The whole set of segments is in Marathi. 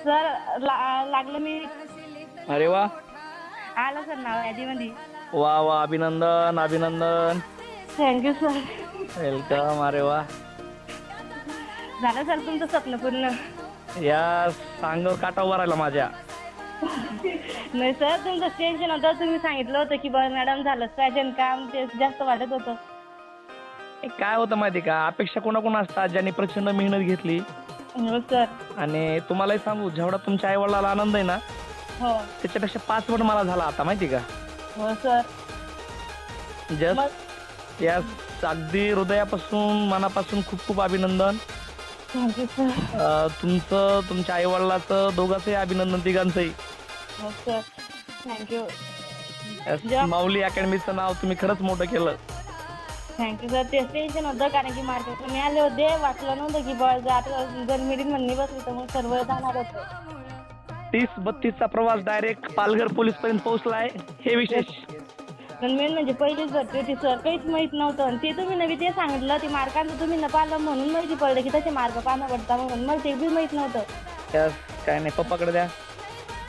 सर लागलं मी. अरे वा आलं सर नाव यादीमध्ये. वा वा, अभिनंदन अभिनंदन. Thank you sir. वेलकम. अरे वा, झालं सर तुमचं स्वप्न पूर्ण. या सांगावर काटा उभा राहिला माझ्या. नाही सर तुमचं टेन्शन होतं. तुम्ही सांगितलं होतं की बरं मॅडम झालंच पाहिजे काम, ते जास्त वाटत होतं. काय होतं माहिती का, अपेक्षा कोणाकोण असतात ज्यांनी प्रचंड मेहनत घेतली. हो सर. आणि तुम्हालाही सांगू, जेवढा तुमच्या आई वडिलाला आनंद आहे ना हो त्याच्यापेक्षा 5 पट मला झाला आता, माहिती का. हो सर. जस्ट या अगदी हृदयापासून मनापासून खूप खूप अभिनंदन. Thank you sir. तुमचं, तुमच्या आई वडिलाचं, दोघांचंही अभिनंदन, तिघांचंही. हो सर. थँक्यू. माऊली अकॅडमीचं नाव तुम्ही खरंच मोठं केलं. Thank you sir. तेच टेन्शन होतं कारण की मार्केट कमी आले होते. वाटलं नव्हतं की बळ जर मिळून म्हणणी बसली तर मग सर्व जाणार होतं. 30-32चा प्रवास डायरेक्ट पालघर पोलीस पर्यंत पोहोचलाय, हे विशेष. पण मेन म्हणजे पहिलीच भरती होती सर, काहीच माहित नव्हतं. आणि ते तुम्ही नवी ते सांगितलं ते मार्कांचं तुम्ही न पाहिलं म्हणून माहिती पडलं की तसे मार्क पाहणं पडता म्हणून. मला ते बी माहित नव्हतं. त्यास काय नाही, पप्पाकडे द्या.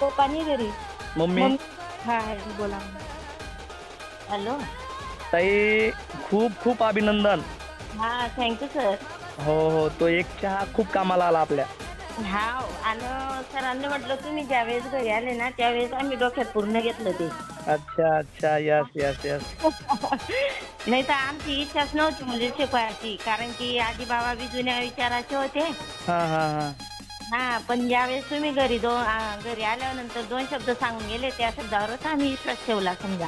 पप्पा नाही घरी. मम्मी. हा बोला. हॅलो ताई, खूप खूप अभिनंदन. हा थँक्यू सर. हो हो, तो एक चहा खूप कामाला आला आपल्या. हा आणि सरांनी म्हटलं तुम्ही ज्यावेळेस घरी आले ना त्यावेळेस आम्ही डोक्यात पूर्ण घेतलं ते. अच्छा अच्छा, यस यस यस. नाही तर आमची इच्छाच नव्हती म्हणजे शिकवायची, कारण की आजी बाबा बी जुन्या विचाराचे होते. हा हा हा. हा पण ज्यावेळेस तुम्ही घरी घरी आल्यानंतर 2 शब्द सांगून गेले, त्या शब्दावरच आम्ही विश्वास ठेवला समजा.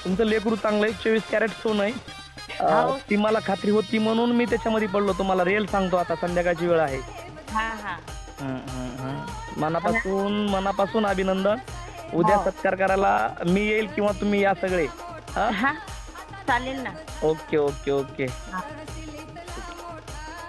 तुमचं लेकरू चांगलं आहे, 24 कॅरेट सोनं आहे. हो. ती मला खात्री होती म्हणून मी त्याच्यामध्ये पडलो. तुम्हाला रिअल सांगतो, आता संध्याकाळची वेळ आहे. हा हा. मनापासून मनापासून अभिनंदन. उद्या सत्कार करायला मी येईल किंवा तुम्ही या सगळे. हा चालेल ना. Okay okay okay. हा.